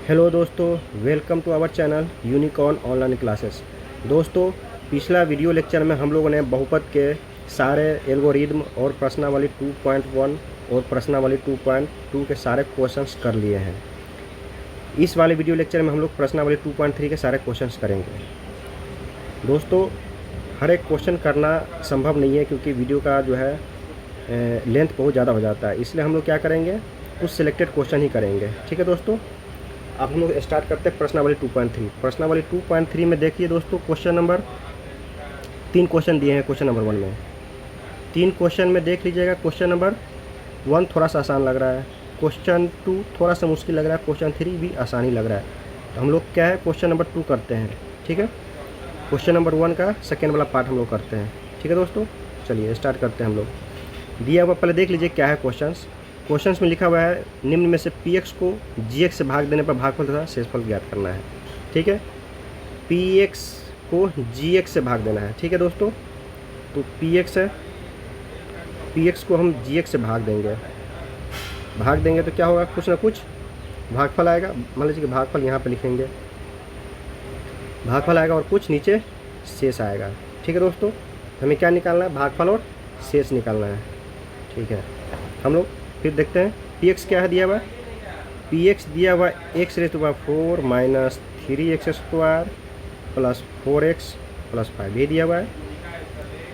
Hello दोस्तों, welcome to our channel unicorn online classes. दोस्तों, पिछला वीडियो लेक्चर में हम लोगों ने बहुपद के सारे एल्गोरिदम और प्रश्नावली 2.1 और प्रश्नावली 2.2 के सारे क्वेश्चंस कर लिए हैं। इस वाले वीडियो लेक्चर में हम लोग प्रश्नावली 2.3 के सारे क्वेश्चंस करेंगे। दोस्तों, हर एक क्वेश्चन करना संभव नहीं है क्योंकि वीडियो का जो है लेंथ बहुत ज़्यादा हो जाता है, इसलिए हम लोग क्या करेंगे, कुछ सिलेक्टेड क्वेश्चन ही करेंगे। ठीक है दोस्तों, अब हम लोग स्टार्ट करते हैं प्रश्नावली 2.3। प्रश्नावली 2.3 में देखिए दोस्तों, क्वेश्चन नंबर 3 क्वेश्चन दिए हैं क्वेश्चन नंबर 1 में। 3 क्वेश्चन में देख लीजिएगा, क्वेश्चन नंबर 1 थोड़ा सा आसान लग रहा है, क्वेश्चन 2 थोड़ा सा मुश्किल लग रहा है, क्वेश्चन 3 भी आसान ही लग रहा है। तो हम लोग क्या है, क्वेश्चन नंबर 2 करते हैं। ठीक है, क्वेश्चन नंबर 1 का सेकेंड वाला पार्ट हम लोग करते हैं। ठीक है दोस्तों, चलिए स्टार्ट करते हैं। हम लोग दिया हुआ पहले देख लीजिए क्या है क्वेश्चंस में लिखा हुआ है, निम्न में से px को gx से भाग देने पर भागफल तथा शेषफल ज्ञात करना है। ठीक है, px को gx से भाग देना है। ठीक है दोस्तों, तो px है, px को हम gx से भाग देंगे तो क्या होगा, कुछ ना कुछ भागफल आएगा। मान लीजिए कि भागफल यहाँ पे लिखेंगे, भागफल आएगा और कुछ नीचे शेष आएगा। ठीक है दोस्तों, हमें क्या निकालना है, भागफल और शेष निकालना है। ठीक है, हम लोग फिर देखते हैं px क्या है दिया हुआ। px दिया हुआ x raise to power 4 minus 3x square plus 4x plus 5 ये दिया हुआ है।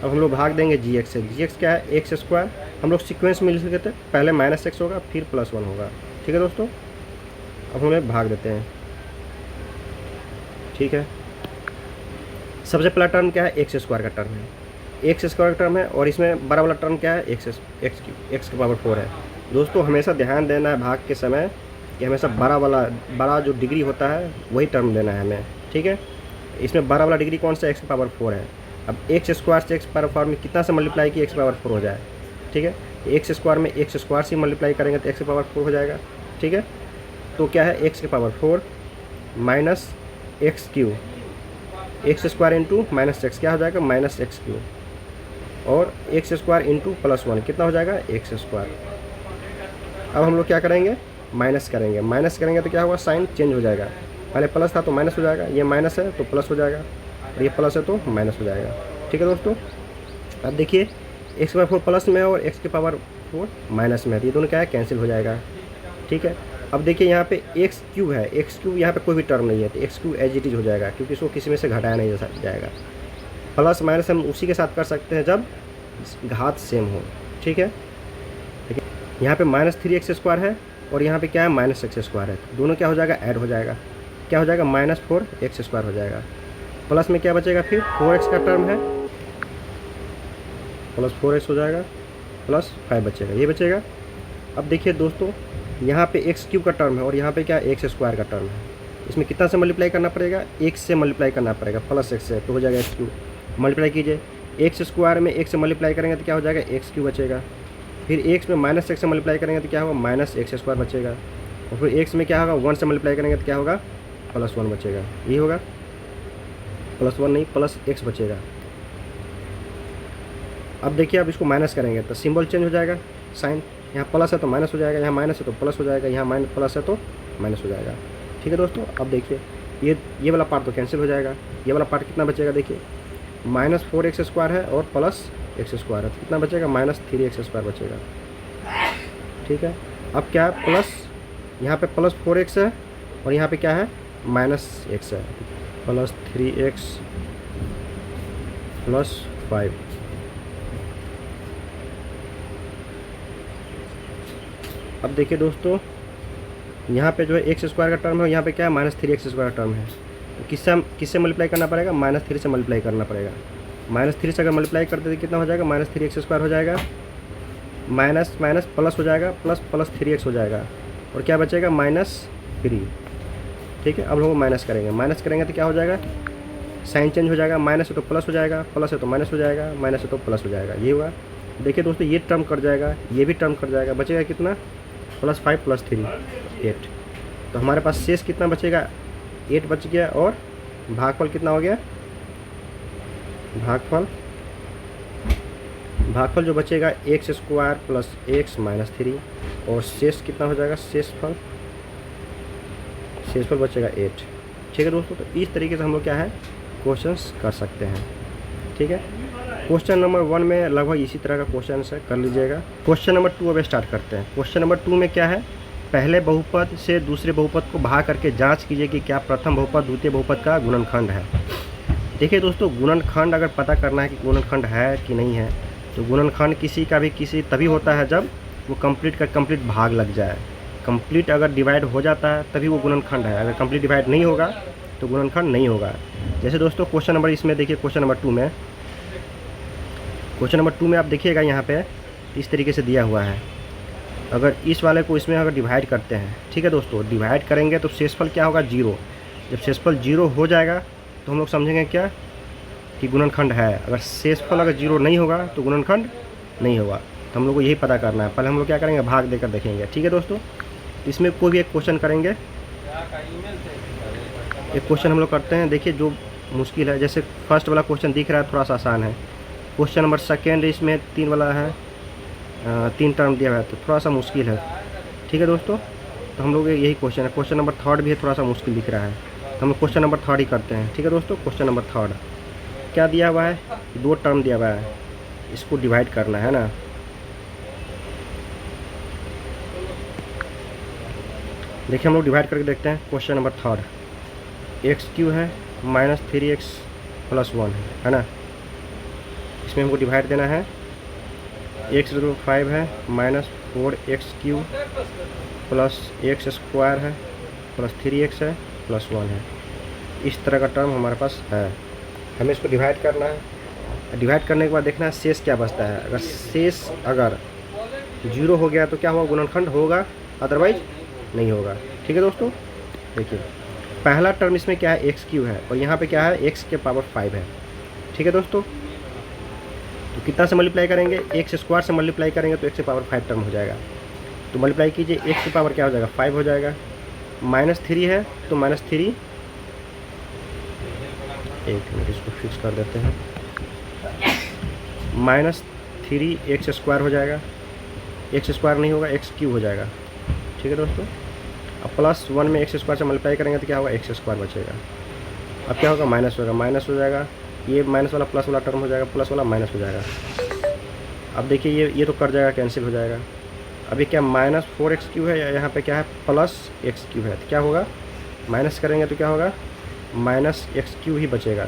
अब हम लोग भाग देंगे gx से। gx क्या है, x स्क्वायर। हम लोग सीक्वेंस में लिख सकते हैं, पहले माइनस x होगा फिर प्लस 1 होगा। ठीक है दोस्तों, अब हम लोग भाग देते हैं। ठीक है, सबसे पहला टर्म क्या है, x स्क्वायर का टर्म है, x स्क्वायर का टर्म है, और इसमें बड़ा वाला टर्म क्या है, x की पावर 4 है। दोस्तों, हमेशा ध्यान देना है भाग के समय कि हमेशा बड़ा जो डिग्री होता है वही टर्म लेना है हमें। ठीक है, इसमें बड़ा वाला डिग्री कौन सा, x की पावर 4 है। अब x स्क्वायर से x पावर 4 में कितना से मल्टीप्लाई की x की पावर 4 हो जाए। ठीक है, x स्क्वायर में x स्क्वायर से मल्टीप्लाई करेंगे तो x की पावर 4 हो जाएगा। ठीक है, तो क्या है, x की power 4 minus x Q, x square into minus x क्या हो जाएगा, माइनस एक्स क्यू, और एक्स स्क्वायर इंटू प्लस 1 कितना हो जाएगा, एक्स स्क्वायर। अब हम लोग क्या करेंगे, माइनस करेंगे तो क्या होगा, साइन चेंज हो जाएगा। पहले प्लस था तो माइनस हो जाएगा, ये माइनस है तो प्लस हो जाएगा, और ये प्लस है तो माइनस हो जाएगा। ठीक है दोस्तों, अब देखिए एक्स की पावर 4 प्लस में है और एक्स की पावर 4 माइनस में है, तो ये दोनों क्या है, कैंसिल हो जाएगा। ठीक है, अब देखिए यहाँ पे एक्स क्यूब है, एक्स क्यूब यहाँ पे कोई भी टर्म नहीं है, तो x cube as it is हो जाएगा क्योंकि इसको किसी में से घटाया नहीं जा जाएगा। प्लस माइनस हम उसी के साथ कर सकते हैं जब घात सेम हो। ठीक है, यहाँ पे माइनस 3x स्क्वायर है और यहाँ पे क्या है, माइनस एक्स स्क्वायर है, दोनों क्या हो जाएगा, ऐड हो जाएगा। क्या हो जाएगा, माइनस 4x स्क्वायर हो जाएगा। प्लस में क्या बचेगा, फिर 4x का टर्म है, प्लस 4x हो जाएगा, प्लस 5 बचेगा, ये बचेगा। अब देखिए दोस्तों, यहाँ पे एक्स क्यूब का टर्म है और यहाँ पे क्या एक्स स्क्वायर का टर्म है, इसमें कितना से मल्टीप्लाई करना पड़ेगा, x से मल्टीप्लाई करना पड़ेगा, प्लस x से, तो हो जाएगा एक्स क्यूब। मल्टीप्लाई कीजिए, एक्स स्क्वायर में x से मल्टीप्लाई करेंगे तो क्या हो जाएगा, एक्स क्यूब बचेगा। फिर x में माइनस x से मल्टीप्लाई करेंगे तो क्या होगा, माइनस एक्स स्क्वायर बचेगा। और फिर x में क्या होगा, 1 से मल्टीप्लाई करेंगे तो क्या होगा, प्लस 1 बचेगा। ये होगा, प्लस 1 नहीं प्लस x बचेगा। अब देखिए, अब इसको माइनस करेंगे तो सिंबल चेंज हो जाएगा, साइन, यहाँ प्लस है तो माइनस हो जाएगा, यहाँ माइनस है तो प्लस हो जाएगा, यहाँ माइनस प्लस है तो माइनस हो जाएगा। ठीक है दोस्तों, अब देखिए ये वाला पार्ट तो कैंसिल हो जाएगा, ये वाला पार्ट कितना बचेगा, देखिए माइनस 4x स्क्वायर है और प्लस एक्स स्क्वायर है, तो कितना बचेगा, माइनस 3x स्क्वायर बचेगा। ठीक है, अब क्या है, प्लस यहाँ पे प्लस 4x है और यहाँ पे क्या है, माइनस x है, प्लस 3x प्लस 5। अब देखिए दोस्तों, यहाँ पे जो है एक्स स्क्वायर का टर्म है, यहाँ पे क्या है, माइनस 3x स्क्वायर का टर्म है, तो किससे मल्टीप्लाई करना पड़ेगा, माइनस 3 से मल्टीप्लाई करना पड़ेगा। माइनस 3 से अगर मल्टीप्लाई करते तो कितना हो जाएगा, माइनस 3x स्क्वायर हो जाएगा, माइनस माइनस प्लस हो जाएगा, प्लस प्लस 3x हो जाएगा, और क्या बचेगा, माइनस 3। ठीक है, अब लोग माइनस करेंगे तो क्या हो जाएगा, साइन चेंज हो जाएगा, माइनस है तो प्लस हो जाएगा, प्लस है तो माइनस हो जाएगा, माइनस है तो प्लस हो जाएगा, ये हुआ। देखिए दोस्तों, ये टर्म कट जाएगा, ये भी टर्म कट जाएगा, बचेगा कितना, प्लस 5 प्लस 3 8। तो हमारे पास शेष कितना बचेगा, 8 बच गया, और भागफल कितना हो गया, भागफल जो बचेगा x square plus x minus 3, और शेष कितना हो जाएगा, शेषफल शेषफल बचेगा 8। ठीक है दोस्तों, तो इस तरीके से हम लोग क्या है क्वेश्चंस कर सकते हैं। ठीक है, क्वेश्चन नंबर 1 में लगभग इसी तरह का क्वेश्चन है, कर लीजिएगा। क्वेश्चन नंबर 2 अब स्टार्ट करते हैं। क्वेश्चन नंबर 2 में क्या है, पहले बहुपद से दूसरे बहुपद को भाग करके जांच कीजिए कि क्या प्रथम बहुपद द्वितीय बहुपद का गुणनखंड है। देखिए दोस्तों, गुणनखंड अगर पता करना है कि गुणनखंड है कि नहीं है, तो गुणनखंड किसी का भी किसी तभी होता है जब वो कंप्लीट का कंप्लीट भाग लग जाए। कंप्लीट अगर डिवाइड हो जाता है तभी वो गुणनखंड है, अगर कंप्लीट डिवाइड नहीं होगा तो गुणनखंड नहीं होगा। जैसे दोस्तों क्वेश्चन नंबर इसमें देखिए, क्वेश्चन नंबर 2 में आप देखिएगा यहाँ पे इस तरीके से दिया हुआ है। अगर इस वाले को इसमें अगर डिवाइड करते हैं, ठीक है दोस्तों, डिवाइड करेंगे तो शेषफल क्या होगा 0। जब शेषफल 0 हो जाएगा तो हम लोग समझेंगे क्या कि गुणनखंड है। अगर शेषफल अगर 0 नहीं होगा तो गुणनखंड नहीं होगा। तो हम लोग को यही पता करना है। पहले हम लोग क्या करेंगे, भाग देकर देखेंगे। ठीक है दोस्तों, इसमें कोई भी एक क्वेश्चन करेंगे। एक क्वेश्चन हम लोग करते हैं, देखिए जो मुश्किल है। जैसे फर्स्ट वाला क्वेश्चन दिख रहा है थोड़ा सा आसान है। क्वेश्चन नंबर 2 इसमें 3 वाला है, 3 टर्म दिया हुआ है तो थोड़ा सा मुश्किल है। ठीक है दोस्तों, तो हम लोग यही क्वेश्चन है। क्वेश्चन नंबर 3 भी है, थोड़ा सा मुश्किल दिख रहा है, तो हम लोग क्वेश्चन नंबर 3 ही करते हैं। ठीक है दोस्तों, क्वेश्चन नंबर 3 क्या दिया हुआ है, 2 टर्म दिया हुआ है, इसको डिवाइड करना है ना। देखिए हम लोग डिवाइड करके देखते हैं। क्वेश्चन नंबर 3 x³ है -3x + 1 है ना। इसमें हमको डिवाइड देना है। x5 है -4x³ + x² है +3x है +1 है। इस तरह का टर्म हमारे पास है, हमें इसको डिवाइड करना है। डिवाइड करने के बाद देखना है शेष क्या बचता है। अगर शेष अगर 0 हो गया तो क्या होगा, गुणनखंड होगा, अदरवाइज नहीं होगा। ठीक है दोस्तों, देखिए पहला टर्म इसमें क्या है, x³ है और यहाँ पे क्या है, x⁵ है। ठीक है दोस्तों, तो कितना से मल्टीप्लाई करेंगे, x² से मल्टीप्लाई करेंगे तो x⁵ टर्म हो जाएगा। तो मल्टीप्लाई कीजिए, x की पावर क्या हो जाएगा, 5 हो जाएगा। -3 है तो -3, एक मिनट इसको फिक्स कर देते हैं, -3x² हो जाएगा। x² नहीं होगा, x³ हो जाएगा। ठीक है दोस्तों, अब +1 में x² से मल्टीप्लाई करेंगे तो क्या होगा, x² बचेगा। अब क्या होगा, माइनस होगा, माइनस हो जाएगा, ये माइनस वाला प्लस वाला टर्म हो जाएगा, प्लस वाला माइनस हो जाएगा। अब देखिए ये तो कट जाएगा, कैंसिल हो जाएगा। अभी क्या -4x³ है, यहाँ पे क्या है +x³ है, तो क्या होगा, माइनस करेंगे तो क्या होगा, -x³ ही बचेगा।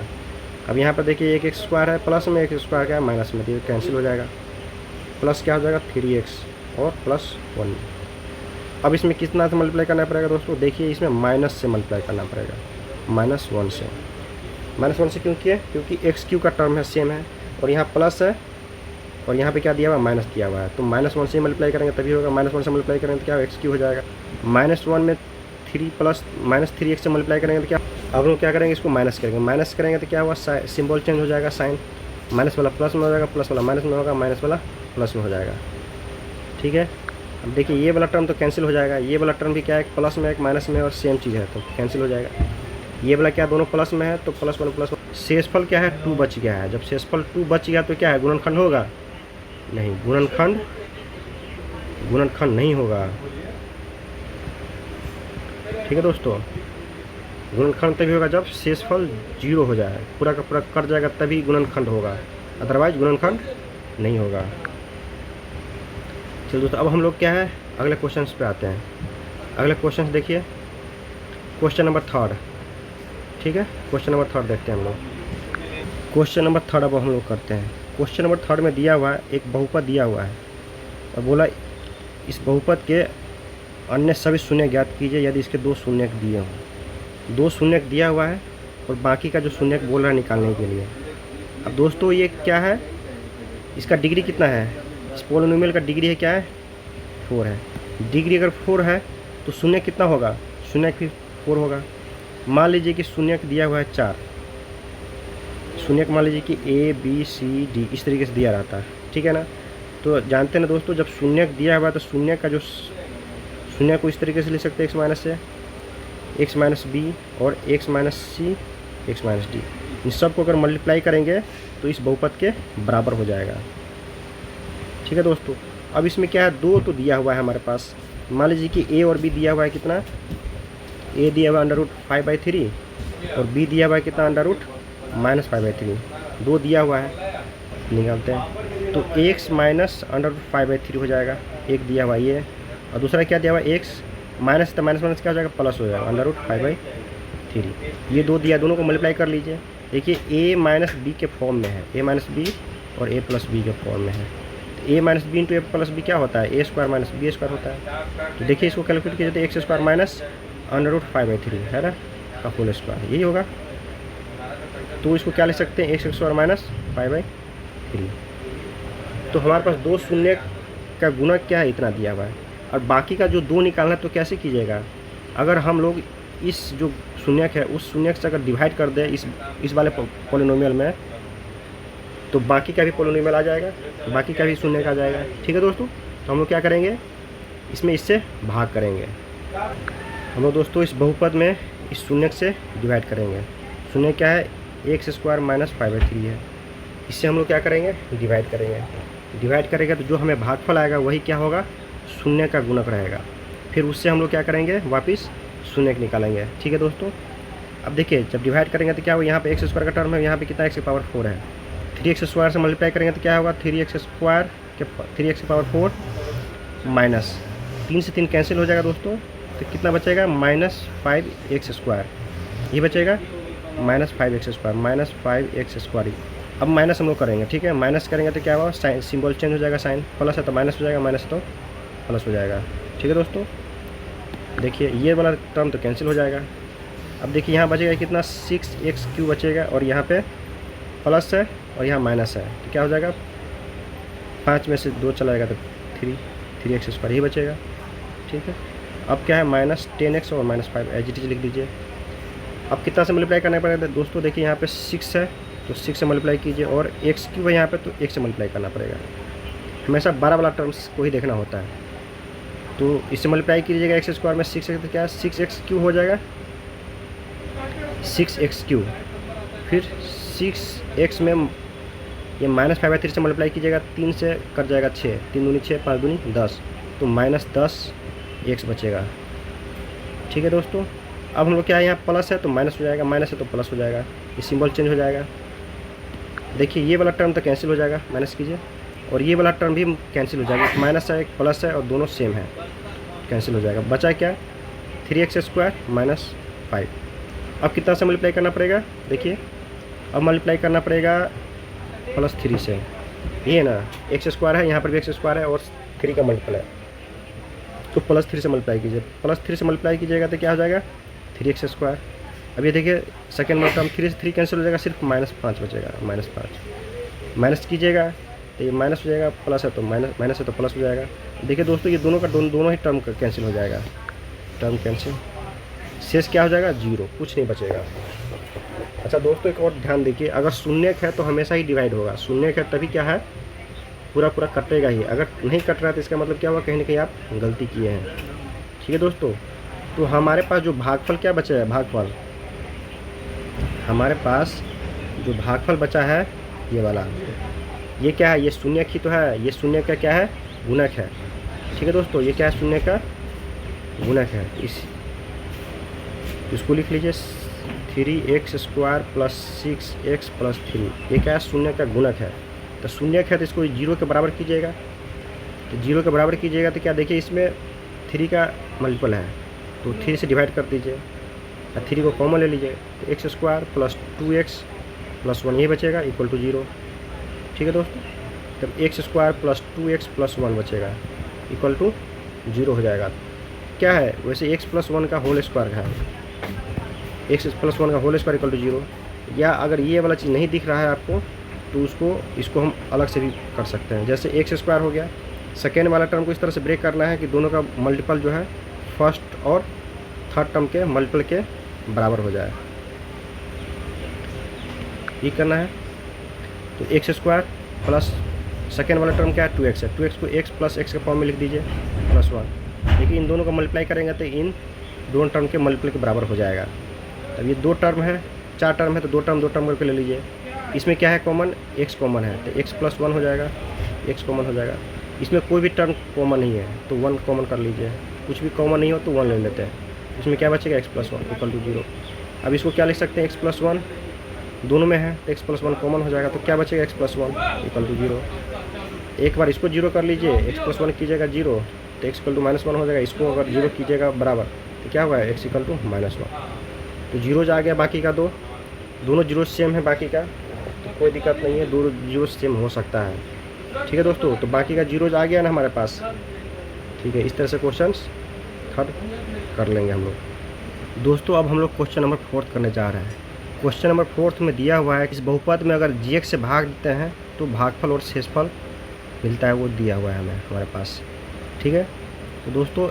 अब यहाँ पर देखिए एक x² है, प्लस में x² क्या है माइनस में, तो ये कैंसिल हो जाएगा। प्लस क्या हो जाएगा 3x और +1। अब इसमें कितना से मल्टीप्लाई करना पड़ेगा दोस्तों, देखिए इसमें माइनस से मल्टीप्लाई करना पड़ेगा, -1 से। -1 से क्यों किया, क्योंकि x³ का टर्म है सेम है और यहाँ प्लस है और यहाँ पे क्या दिया हुआ, माइनस दिया हुआ है। तो -1 से मल्टीप्लाई करेंगे तभी होगा। -1 से मल्टीप्लाई करेंगे तो क्या x³ हो जाएगा। -1 में 3 प्लस -3x से मल्टीप्लाई करेंगे तो क्या, अब हम लोग क्या करेंगे, इसको माइनस करेंगे। माइनस करेंगे तो क्या हुआ, सिंबल चेंज हो जाएगा, साइन, माइनस वाला प्लस में हो जाएगा, प्लस वाला माइनस में होगा, माइनस वाला प्लस में हो जाएगा। ठीक है, अब देखिए ये वाला टर्म तो कैंसिल हो जाएगा, ये वाला टर्म भी क्या है, एक प्लस में एक माइनस में और सेम चीज़ है तो कैंसिल हो जाएगा। ये वाला क्या, दोनों प्लस में है तो +1 +1। शेषफल क्या है, 2 बच गया है। जब शेषफल 2 बच गया तो क्या है, गुणनखंड होगा, नहीं, गुणनखंड नहीं होगा। ठीक है दोस्तों, गुणनखंड तभी होगा जब शेषफल 0 हो जाए, पूरा का पूरा कट जाएगा, तभी गुणनखंड होगा, अदरवाइज गुणनखंड नहीं होगा। चलिए दोस्तों, अब हम लोग क्या है अगले क्वेश्चन पे आते हैं। अगले क्वेश्चन देखिए, क्वेश्चन नंबर 3। ठीक है, क्वेश्चन नंबर 3 देखते हैं हम लोग। क्वेश्चन नंबर 3 अब हम लोग करते हैं। क्वेश्चन नंबर 3 में दिया हुआ है, एक बहुपद दिया हुआ है और बोला इस बहुपद के अन्य सभी शून्य ज्ञात कीजिए यदि इसके 2 शून्य दिए हों। 2 शून्य दिया हुआ है और बाकी का जो शून्य बोल रहा है निकालने के लिए। अब दोस्तों ये क्या है, इसका डिग्री कितना है, इस पोलिनोमियल का डिग्री है क्या है, 4 है। डिग्री अगर 4 है तो शून्य कितना होगा, शून्य भी 4 होगा। मान लीजिए कि शून्य दिया हुआ है 4, शून्य मान लीजिए कि A B C D इस तरीके से दिया रहता है। ठीक है ना, तो जानते हैं ना दोस्तों, जब शून्य दिया हुआ है तो शून्य का जो शून्य को इस तरीके से लिख सकते हैं, x माइनस से x माइनस बी और x माइनस सी x माइनस डी। इन सब को अगर मल्टीप्लाई करेंगे तो इस बहुपद के बराबर हो जाएगा। ठीक है दोस्तों, अब इसमें क्या है, 2 तो दिया हुआ है हमारे पास। मान लीजिए कि a और b दिया हुआ है कितना, ए दिया हुआ √5/3 और बी दिया हुआ है कितना -5/3, 2 दिया हुआ है, निकालते हैं। तो x माइनस √5/3 हो जाएगा, एक दिया हुआ ये, और दूसरा क्या दिया हुआ x माइनस, तो माइनस माइनस क्या हो जाएगा प्लस हो जाएगा √5/3। ये 2 दिया, दोनों को मल्टीप्लाई कर लीजिए। देखिए a माइनस बी के फॉर्म में है, a माइनस बी और a प्लस बी के फॉर्म में है। तो a minus b into a plus b क्या होता है, a² माइनस b² होता है। तो देखिए इसको कैलकुलेट कीजिए तो x² माइनस √5/3 है ना, का होल स्क्वायर, यही होगा। तो इसको क्या लिख सकते हैं, x² माइनस 5/3। तो हमारे पास 2 शून्य का गुणक क्या है, इतना दिया हुआ है, और बाकी का जो 2 निकालना है तो कैसे कीजिएगा। अगर हम लोग इस जो शून्यक है उस शून्यक से अगर डिवाइड कर दें इस वाले पॉलिनोमियल में, तो बाकी का भी पॉलिनोमियल आ जाएगा, बाकी का भी शून्यक आ जाएगा। ठीक है दोस्तों, तो हम लोग क्या करेंगे, इसमें इससे भाग करेंगे। हम लोग दोस्तों इस बहुपद में इस शून्यक से डिवाइड करेंगे। शून्य क्या है, x² माइनस 5/3 है, इससे हम लोग क्या करेंगे, डिवाइड करेंगे। डिवाइड करेंगे तो जो हमें भागफल आएगा वही क्या होगा, शून्य का गुणक रहेगा। फिर उससे हम लोग क्या करेंगे, वापस शून्य निकालेंगे। ठीक है दोस्तों, अब देखिए जब डिवाइड करेंगे तो क्या होगा, यहाँ पे x² का टर्म है, यहाँ पे कितना x⁴ है, 3x² से मल्टीप्लाई करेंगे तो क्या होगा, 3x² माइनस 3 से 3 कैंसिल हो जाएगा दोस्तों, तो कितना बचेगा, -5x², ये बचेगा -5x²। अब माइनस हम लोग करेंगे, ठीक है, माइनस करेंगे तो क्या होगा, साइन सिंबल चेंज हो जाएगा, साइन प्लस है तो माइनस हो जाएगा, माइनस है तो प्लस हो जाएगा। ठीक है दोस्तों, देखिए ये वाला टर्म तो कैंसिल हो जाएगा। अब देखिए यहाँ बचेगा कितना, 6x³ बचेगा, और यहाँ पे प्लस है और यहाँ माइनस है, तो क्या हो जाएगा, 5 में से 2 चला जाएगा तो 3x² ही बचेगा। ठीक है, अब क्या है, -10x और -5 एज इट इज लिख दीजिए। अब कितना से मल्टीप्लाई करना पड़ेगा दोस्तों, देखिए यहाँ पे 6 है तो 6 से मल्टीप्लाई कीजिए, और x³ है यहाँ पे तो 1 से मल्टीप्लाई करना पड़ेगा। हमेशा 12 वाला टर्म्स को ही देखना होता है, तो इससे मल्टीप्लाई कीजिएगा, x² में 6 है तो क्या है, 6x³ हो जाएगा, 6x³। फिर 6x में ये -5/3 से मल्टीप्लाई कीजिएगा, 3 से कट जाएगा 6, 3 दूनी 6, 5 दूनी 10, तो -10x बचेगा। ठीक है दोस्तों, अब हम लोग क्या है, यहाँ प्लस है तो माइनस हो जाएगा, माइनस है तो प्लस हो जाएगा, ये सिंबल चेंज हो जाएगा। देखिए ये वाला टर्म तो कैंसिल हो जाएगा, माइनस कीजिए, और ये वाला टर्म भी कैंसिल हो जाएगा, माइनस है, एक प्लस है और दोनों सेम है, कैंसिल हो जाएगा। बचा क्या, 3x² माइनस 5। अब कितना से मल्टीप्लाई करना पड़ेगा, देखिए अब मल्टीप्लाई करना पड़ेगा +3 से, ये है ना, x² है, यहाँ पर भी x² है और 3 का मल्टीपल है, तो +3 से मल्टीप्लाई कीजिए। +3 से मल्टीप्लाई कीजिएगा तो क्या हो जाएगा, 3x²। अब ये देखिए सेकेंड वाला टर्म 3 से 3 कैंसिल हो जाएगा, सिर्फ -5 बचेगा, -5 माइनस कीजिएगा तो ये माइनस हो जाएगा, प्लस है तो माइनस है तो प्लस हो जाएगा। देखिए दोस्तों ये दोनों का दोनों ही टर्म कैंसिल हो जाएगा, टर्म कैंसिल, शेष क्या हो जाएगा, 0, कुछ नहीं बचेगा। अच्छा दोस्तों एक और ध्यान देखिए, अगर शून्यक है तो हमेशा ही डिवाइड होगा, शून्यक है तभी क्या है, पूरा कटेगा ही। अगर नहीं कट रहा है तो इसका मतलब क्या हुआ, कहीं ना कहीं आप गलती किए हैं। ठीक है दोस्तों, तो हमारे पास जो भागफल क्या बचा है, भागफल हमारे पास जो भागफल बचा है ये वाला, ये क्या है, ये शून्यक ही तो है, ये शून्य का क्या है, गुणक है। ठीक है दोस्तों, ये क्या है, शून्य का गुणक है। इसको लिख लीजिए, 3x² + 6x + 3, ये क्या है, शून्य का गुणक है। तो शून्यक है तो इसको 0 के बराबर कीजिएगा, तो 0 के बराबर कीजिएगा तो क्या, देखिए इसमें 3 का मल्टीपल है तो 3 से डिवाइड कर दीजिए, 3 को कॉमन ले लीजिए, तो x² + 2x + 1 ये बचेगा, = 0। ठीक है दोस्तों, तब x² + 2x + 1 बचेगा, = 0 हो जाएगा। क्या है वैसे, x + 1 का होल स्क्वायर है, x + 1 का होल स्क्वायर = 0। या अगर ये वाला चीज़ नहीं दिख रहा है आपको तो इसको हम अलग से भी कर सकते हैं, जैसे x² हो गया, सेकेंड वाला टर्म को इस तरह से ब्रेक करना है कि दोनों का मल्टीपल जो है फर्स्ट और थर्ड टर्म के मल्टीपल के बराबर हो जाए, ये करना है। तो x² प्लस सेकेंड वाला टर्म क्या है, 2x है, 2x को x + x के फॉर्म में लिख दीजिए, +1। देखिए इन दोनों का मल्टीप्लाई करेंगे तो इन दोनों टर्म के मल्टीपल के बराबर हो जाएगा। अब ये 2 टर्म है, 4 टर्म है तो 2 टर्म करके ले लीजिए। इसमें क्या है कॉमन, x कॉमन है तो x + 1 हो जाएगा, x कॉमन हो जाएगा। इसमें कोई भी टर्म कॉमन नहीं है तो 1 कॉमन कर लीजिए, कुछ भी कॉमन नहीं हो तो 1 ले लेते हैं, इसमें क्या बचेगा x प्लस 1 इक्वल टू 0। अब इसको क्या लिख सकते हैं, x प्लस 1 दोनों में है तो x प्लस 1 कॉमन हो जाएगा, तो क्या बचेगा x प्लस 1 इक्वल टू 0। एक बार इसको 0 कर लीजिए, x प्लस 1 कीजिएगा 0 तो x इक्वल टू -1 हो जाएगा। इसको अगर 0 कीजिएगा बराबर तो क्या होगा, x इक्वल टू -1। तो 0 आ गया, बाकी का दोनों 0 सेम है बाकी का, तो कोई दिक्कत नहीं है, दोनों 0 सेम हो सकता है। ठीक है दोस्तों, तो बाकी का 0 आ गया ना हमारे पास। ठीक है, इस तरह से क्वेश्चंस खत्म कर लेंगे हम लोग। दोस्तों अब हम लोग क्वेश्चन नंबर 4 करने जा रहे हैं। क्वेश्चन नंबर 4 में दिया हुआ है, इस बहुपद में अगर gx से भाग देते हैं तो भागफल और शेषफल मिलता है, वो दिया हुआ है हमें हमारे पास। ठीक है, तो दोस्तों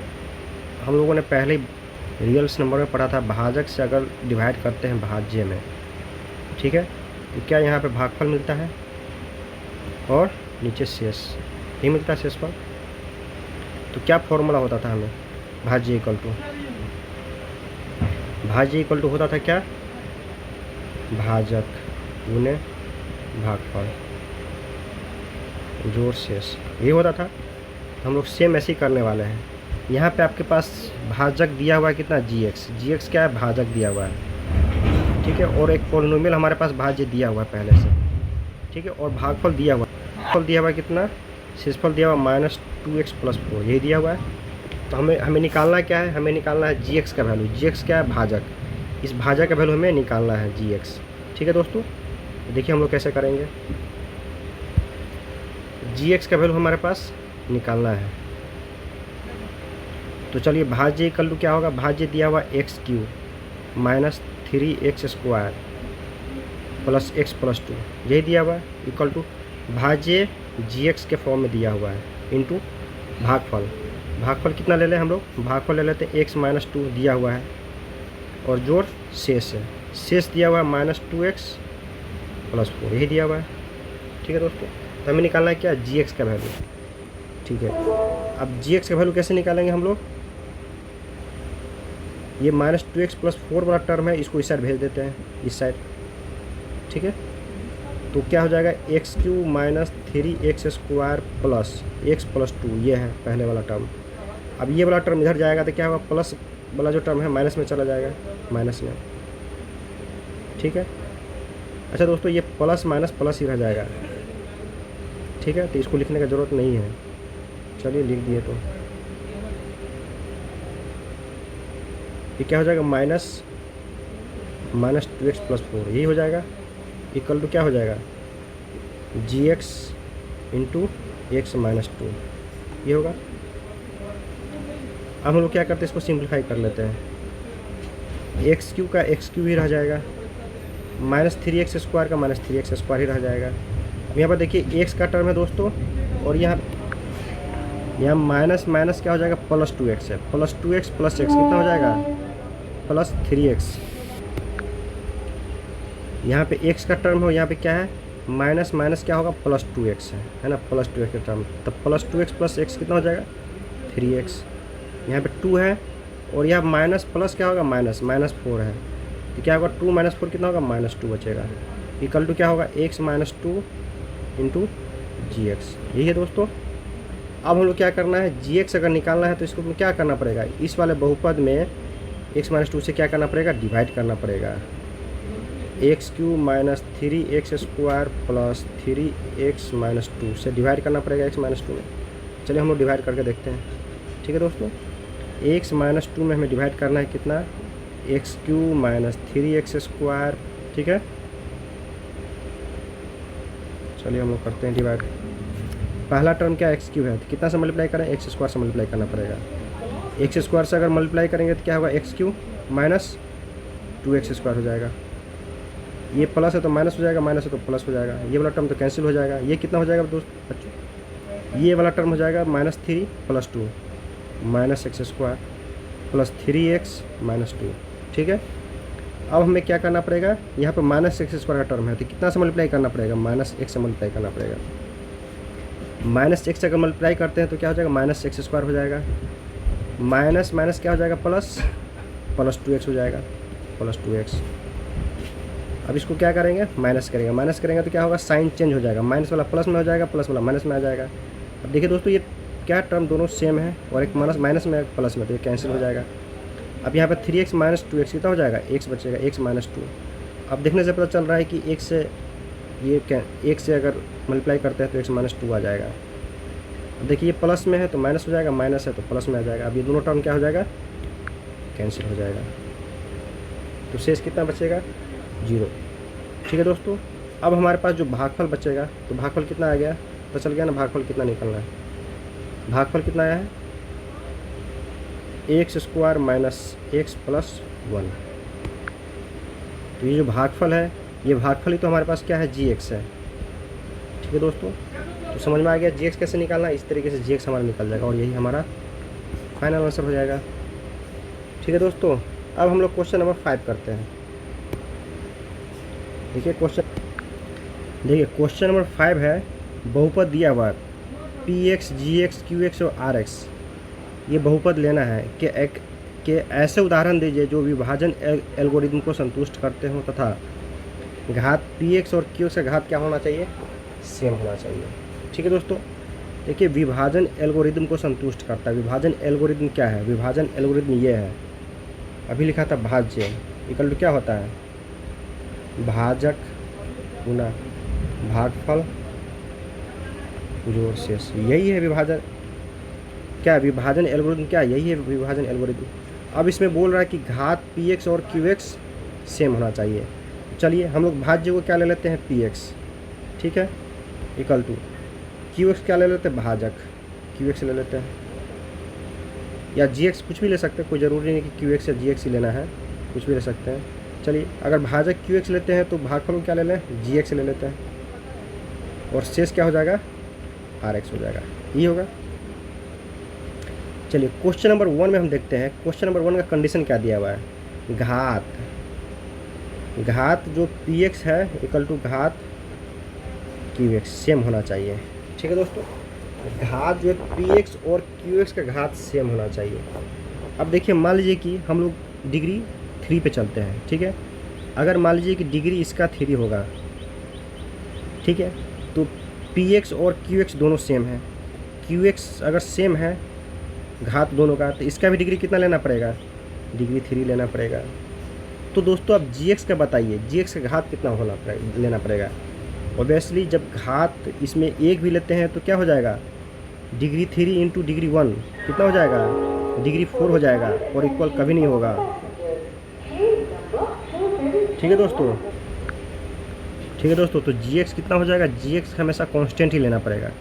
हम लोगों ने पहले रियल्स नंबर में पढ़ा था, भाजक से अगर डिवाइड करते हैं भाज्य में, ठीक है, तो क्या यहाँ पे भागफल मिलता है और नीचे शेष ही मिलता है, शेषफल। तो क्या फॉर्मूला होता था हमें, भाज्य इक्वल टू होता था क्या, भाजक गुने भागफल जोड़ शेष, ये होता था। हम लोग सेम ऐसे ही करने वाले हैं। यहाँ पे आपके पास भाजक दिया हुआ है कितना, gx क्या है, भाजक दिया हुआ है। ठीक है, और एक पॉलिनोमियल हमारे पास भाज्य दिया हुआ है पहले से। ठीक है, और भागफल दिया हुआ है कितना, शेषफल दिया हुआ -2x + 4, यही दिया हुआ है। तो हमें निकालना क्या है, हमें निकालना है gx का वैल्यू। gx क्या है, भाजक, इस भाजक का वैल्यू हमें निकालना है gx। ठीक है दोस्तों, देखिए हम लोग कैसे करेंगे। gx का वैल्यू हमारे पास निकालना है, तो चलिए भाज्य इक्वल टू क्या होगा, भाज्य दिया हुआ x³ -3x² + x + 2, यही दिया हुआ है, इक्वल टू भाज्य gx के फॉर्म में दिया हुआ है इंटू भागफल कितना ले लें हम लोग, भागफल ले लेते हैं x - 2 दिया हुआ है, और जोड़ शेष है, शेष दिया हुआ है -2x + 4, यही दिया हुआ है। ठीक है दोस्तों, तो हमें निकालना है क्या, gx का वैल्यू। ठीक है, अब gx का वैल्यू कैसे निकालेंगे हम लोग, ये -2x + 4 वाला टर्म है, इसको इस साइड भेज देते हैं, इस साइड। ठीक है, तो क्या हो जाएगा, x³ - 3x² + x + 2, ये है पहले वाला टर्म। अब ये वाला टर्म इधर जाएगा तो क्या होगा, प्लस वाला जो टर्म है माइनस में चला जाएगा, माइनस में। ठीक है, अच्छा दोस्तों, ये प्लस माइनस प्लस ही रह जाएगा। ठीक है, तो इसको लिखने का ज़रूरत नहीं है, चलिए लिख दिए। तो ये क्या हो जाएगा, -2x + 4, यही हो जाएगा, इक्वल टू क्या हो जाएगा, gx × x - 2, ये होगा। अब हम लोग क्या करते हैं, इसको सिंप्लीफाई कर लेते हैं। x³ का x³ ही रह जाएगा, -3x² का -3x² ही रह जाएगा। अब यहाँ पर देखिए x का टर्म है दोस्तों, और यहाँ माइनस क्या हो जाएगा, +2x है, +2x + x कितना हो जाएगा, +3x। यहाँ पे x का टर्म हो, यहाँ पे क्या है, माइनस क्या होगा, +2x है ना, +2x का टर्म, तब +2x + x कितना हो जाएगा, 3x। यहाँ पे 2 है, और यहाँ माइनस प्लस क्या होगा, -4 है, तो क्या होगा, 2 - 4 कितना होगा, -2 बचेगा, इक्वल टू क्या होगा, x - 2 × gx, यही है दोस्तों। अब हम लोग क्या करना है, gx अगर निकालना है तो इसको क्या करना पड़ेगा, इस वाले बहुपद में x - 2 से क्या करना पड़ेगा, डिवाइड करना पड़ेगा। x³ - 3x² + 3x - 2 से डिवाइड करना पड़ेगा x - 2 में। चलिए हम लोग डिवाइड करके देखते हैं। ठीक है दोस्तों, x - 2 में हमें डिवाइड करना है कितना, x³ - 3x²। ठीक है, चलिए हम लोग करते हैं डिवाइड। पहला टर्म क्या x³ है, तो कितना से मल्टीप्लाई करें, x² से मल्टीप्लाई करना पड़ेगा। x² से अगर मल्टीप्लाई करेंगे तो क्या होगा, x³ - 2x² हो जाएगा, ये प्लस है तो माइनस हो जाएगा, माइनस है तो प्लस हो जाएगा, ये वाला टर्म तो कैंसिल हो जाएगा। ये कितना हो जाएगा दोस्त बच्चों, ये वाला टर्म हो जाएगा -3 + 2 -x² + 3x - 2। ठीक है, अब हमें क्या करना पड़ेगा, यहाँ पर -x² का टर्म है, तो कितना से मल्टीप्लाई करना पड़ेगा, -x से मल्टीप्लाई करना पड़ेगा। -x से अगर मल्टीप्लाई करते हैं तो क्या हो जाएगा, -x² हो जाएगा, माइनस क्या हो जाएगा, +2x हो जाएगा, +2x। अब इसको क्या करेंगे, माइनस करेंगे तो क्या होगा, साइन चेंज हो जाएगा, माइनस वाला प्लस में हो जाएगा, प्लस वाला माइनस में आ जाएगा। अब देखिए दोस्तों, ये क्या टर्म दोनों सेम है, और एक माइनस में एक प्लस में, तो ये कैंसिल हो जाएगा। अब यहाँ पे 3x माइनस 2x कितना हो जाएगा, x बचेगा, x माइनस 2। अब देखने से पता चल रहा है कि x से ये क्या, x से अगर मल्टीप्लाई करते हैं तो x माइनस 2 आ जाएगा। अब देखिए ये प्लस में है तो माइनस हो जाएगा, माइनस है तो प्लस में आ जाएगा। अब ये दोनों टर्म क्या हो जाएगा, कैंसिल हो जाएगा। तो शेष कितना बचेगा, 0। ठीक है दोस्तों, अब हमारे पास जो भागफल बचेगा, तो भागफल कितना आ गया, तो चल गया ना भागफल कितना निकलना है। भागफल कितना आया है, x square minus x plus 1। तो ये जो भागफल है, ये भागफल ही तो हमारे पास क्या है, gx है। ठीक है दोस्तों, तो समझ में आ गया gx कैसे निकालना है। इस तरीके से gx हमारा निकल जाएगा और यही हमारा फाइनल आंसर हो जाएगा। ठीक है दोस्तों, अब हम लोग क्वेश्चन नंबर 5 करते हैं। देखिए क्वेश्चन नंबर 5 है, बहुपद दिया हुआ px, gx, qx और rx, ये बहुपद लेना है कि ऐसे उदाहरण दीजिए जो विभाजन एल्गोरिदम को संतुष्ट करते हों तथा घात px और qx का घात क्या होना चाहिए, सेम होना चाहिए। ठीक है दोस्तों, देखिए विभाजन एल्गोरिदम को संतुष्ट करता है। विभाजन एल्गोरिदम क्या है, विभाजन एल्गोरिदम ये है, अभी लिखा था भाज्य इक्वल टू क्या होता है, भाजक गुना भागफल जोड़ शेष, यही है विभाजन। क्या विभाजन एल्गोरिदम, क्या यही है विभाजन एल्गोरिदम। अब इसमें बोल रहा है कि घात px और qx सेम होना चाहिए। चलिए हम लोग भाज्य को क्या ले लेते हैं, px, ठीक है, इक्वल टू qx क्या ले लेते हैं, भाजक qx ले लेते हैं, या gx कुछ भी ले सकते हैं, कोई ज़रूरी नहीं कि qx या gx ही लेना है, कुछ भी ले सकते हैं। चलिए अगर भाजक qx लेते हैं तो भागफल को क्या ले लें, gx ले लेते हैं, और शेष क्या हो जाएगा, rx हो जाएगा, ये होगा। चलिए क्वेश्चन नंबर 1 में हम देखते हैं। क्वेश्चन नंबर 1 का कंडीशन क्या दिया हुआ है, घात जो px है इक्वल टू घात qx सेम होना चाहिए। ठीक है दोस्तों, घात जो है px और qx का घात सेम होना चाहिए। अब देखिए मान लीजिए कि हम लोग डिग्री 3 पे चलते हैं। ठीक है, अगर मान लीजिए कि डिग्री इसका 3 होगा, ठीक है, तो px और qx दोनों सेम है। qx अगर सेम है घात दोनों का, तो इसका भी डिग्री कितना लेना पड़ेगा, डिग्री 3 लेना पड़ेगा। तो दोस्तों अब gx का बताइए, gx का घात कितना लेना पड़ेगा। ऑब्वियसली जब घात इसमें एक भी लेते हैं तो क्या हो जाएगा, डिग्री 3 इंटू डिग्री 1 कितना हो जाएगा, डिग्री 4 हो जाएगा, और इक्वल कभी नहीं होगा। ठीक है दोस्तों, तो gx कितना हो जाएगा, gx हमेशा कांस्टेंट ही लेना पड़ेगा,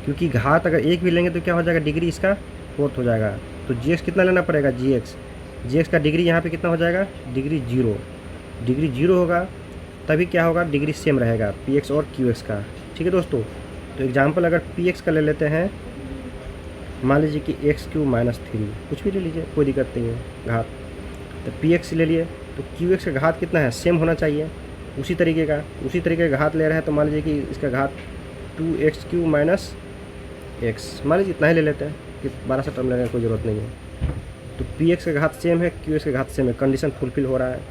क्योंकि घात अगर एक भी लेंगे तो क्या हो जाएगा, डिग्री इसका 4 हो जाएगा। तो gx कितना लेना पड़ेगा, gx का डिग्री यहाँ पे कितना हो जाएगा, डिग्री 0 होगा, तभी क्या होगा, डिग्री सेम रहेगा px और qx का। ठीक है दोस्तों, तो एग्जांपल अगर px का ले लेते हैं, मान लीजिए कि x³ माइनस 3, कुछ भी ले लीजिए, कोई दिक्कत नहीं है घात, तो px ले लिए, तो qx का घात कितना है, सेम होना चाहिए, उसी तरीके का घात ले रहे हैं। तो मान लीजिए कि इसका घात 2x³ माइनस x, मान लीजिए इतना ही ले लेते हैं कि 1200 टर्म लेने की कोई ज़रूरत नहीं है। तो px का घात सेम है, qx का घात सेम है, कंडीशन फुलफिल हो रहा है।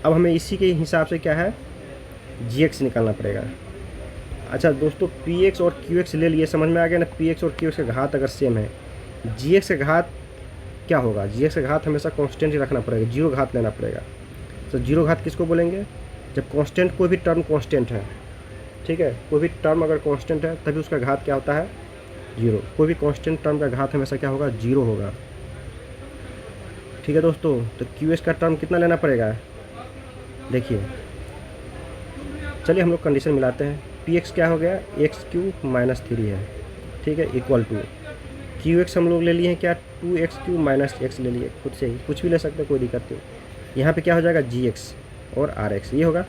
अब हमें इसी के हिसाब से क्या है, gx निकालना पड़ेगा। अच्छा दोस्तों, px और qx ले लिए, समझ में आ गया ना, px और qx का घात अगर सेम है, gx का घात क्या होगा, gx का घात हमेशा कांस्टेंट ही रखना पड़ेगा, 0 घात लेना पड़ेगा। तो 0 घात किसको बोलेंगे, जब कांस्टेंट कोई भी टर्म कांस्टेंट है, ठीक है, कोई भी टर्म अगर कांस्टेंट है तभी उसका घात क्या होता है, 0। कोई भी कांस्टेंट टर्म का घात हमेशा क्या होगा, 0 होगा। ठीक है दोस्तों, तो qx का टर्म कितना लेना पड़ेगा, देखिए, चलिए हम लोग कंडीशन मिलाते हैं। px क्या हो गया, x³ माइनस 3 है, ठीक है, इक्वल टू qx हम लोग ले लिए हैं क्या, 2x³ माइनस x ले लिए, खुद से ही कुछ भी ले सकते हैं, कोई दिक्कत नहीं। यहाँ पे क्या हो जाएगा, gx और rx, ये होगा।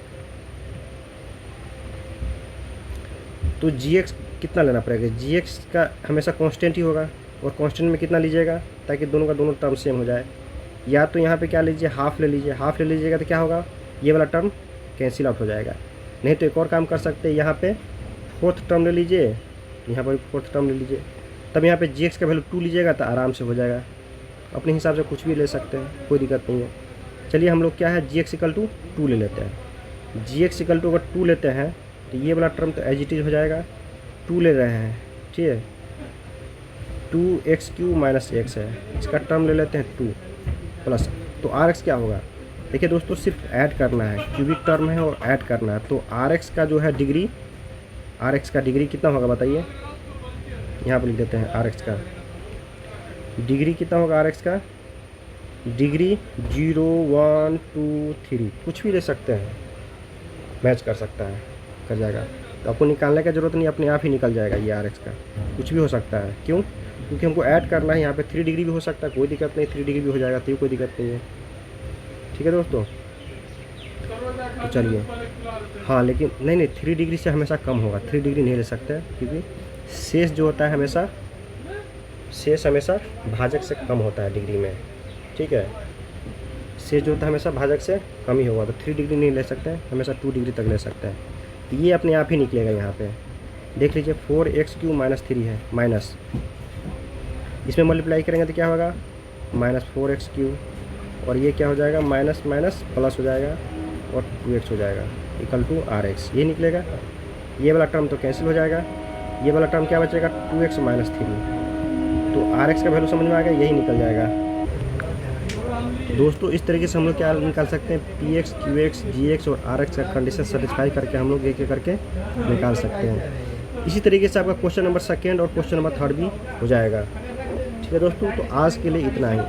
तो gx कितना लेना पड़ेगा, gx का हमेशा कांस्टेंट ही होगा, और कांस्टेंट में कितना लीजिएगा, ताकि दोनों का दोनों टर्म सेम हो जाए। या तो यहाँ पे क्या लीजिए, हाफ ले लीजिएगा, तो क्या होगा, ये वाला टर्म कैंसिल आउट हो जाएगा। नहीं तो एक और काम कर सकते हैं, यहाँ पे 4th टर्म ले लीजिए, यहाँ पर 4th टर्म ले लीजिए, तब यहाँ पे gx का वैल्यू 2 लीजिएगा तो आराम से हो जाएगा। अपने हिसाब से कुछ भी ले सकते हैं, कोई दिक्कत नहीं है। चलिए हम लोग क्या है, gx इक्वल टू 2 ले लेते हैं। gx इक्वल टू अगर 2 लेते हैं तो ये वाला टर्म तो एज इट इज हो जाएगा, 2 ले रहे हैं, ठीक है, 2x³ माइनस x है, इसका टर्म ले लेते हैं 2, प्लस, तो आर एक्स क्या होगा? देखिए दोस्तों, सिर्फ ऐड करना है, क्यूबिक टर्म है और ऐड करना है। तो आर एक्स का जो है डिग्री, आर एक्स का डिग्री कितना होगा बताइए? यहाँ पर लिख देते हैं आर एक्स का डिग्री कितना होगा। आर एक्स का डिग्री 0, 1, 2, 3 कुछ भी ले सकते हैं, मैच कर सकता है, कर जाएगा। तो आपको निकालने की ज़रूरत नहीं, अपने आप ही निकल जाएगा ये आर एक्स का। कुछ भी हो सकता है, क्यों? क्योंकि हमको ऐड करना है। यहाँ पे 3 डिग्री भी हो सकता है, कोई दिक्कत नहीं, 3 डिग्री भी हो जाएगा, तो कोई दिक्कत नहीं है। ठीक है दोस्तों, तो चलिए। हाँ लेकिन नहीं, 3 डिग्री से हमेशा कम होगा, 3 डिग्री नहीं ले सकते, क्योंकि शेष जो होता है हमेशा, शेष हमेशा भाजक से कम होता है डिग्री में। ठीक है, शेष जो होता है हमेशा भाजक से कम ही होगा, तो 3 डिग्री नहीं ले सकते हैं, हमेशा 2 डिग्री तक ले सकते हैं। तो ये अपने आप ही निकलेगा। यहाँ पे देख लीजिए 4x³ - 3 है, माइनस, इसमें मल्टीप्लाई करेंगे तो क्या होगा? -4x³, और ये क्या हो जाएगा? माइनस माइनस प्लस हो जाएगा और 2x हो जाएगा, इक्वल टू rx। ये निकलेगा। ये वाला टर्म तो कैंसिल हो जाएगा, ये वाला टर्म क्या बचेगा? 2x - 3। तो rx का वैल्यू समझ में आ गया, यही निकल जाएगा। दोस्तों इस तरीके से हम लोग क्या निकाल सकते हैं? px, qx, gx और rx का कंडीशन सेटिस्फाई करके हम लोग एक एक करके निकाल सकते हैं। इसी तरीके से आपका क्वेश्चन नंबर 2 और क्वेश्चन नंबर 3 भी हो जाएगा। ठीक है दोस्तों, तो आज के लिए इतना ही।